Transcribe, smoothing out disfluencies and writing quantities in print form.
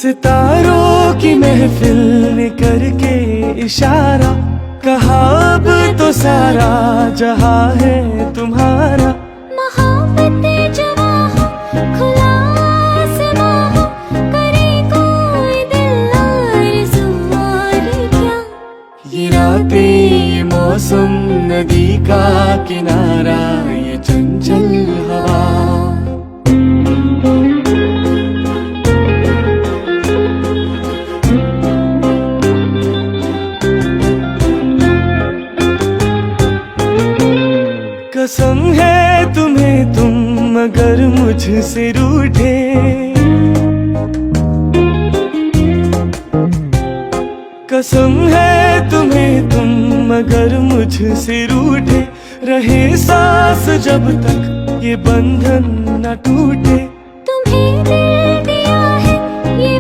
सितारों की महफिल ने करके इशारा कहा अब तो सारा जहां है तुम्हारा। मोहब्बतें जवां हो, खुला आसमां हो, करे कोई दिल आरज़ू और क्या। ये रातें, ये मौसम, नदी का किनारा, ये चंचल हवा। कसम है तुम्हें तुम मगर मुझसे रूठे, कसम है तुम्हें तुम मगर मुझसे रूठे। रहे सांस जब तक ये बंधन न टूटे।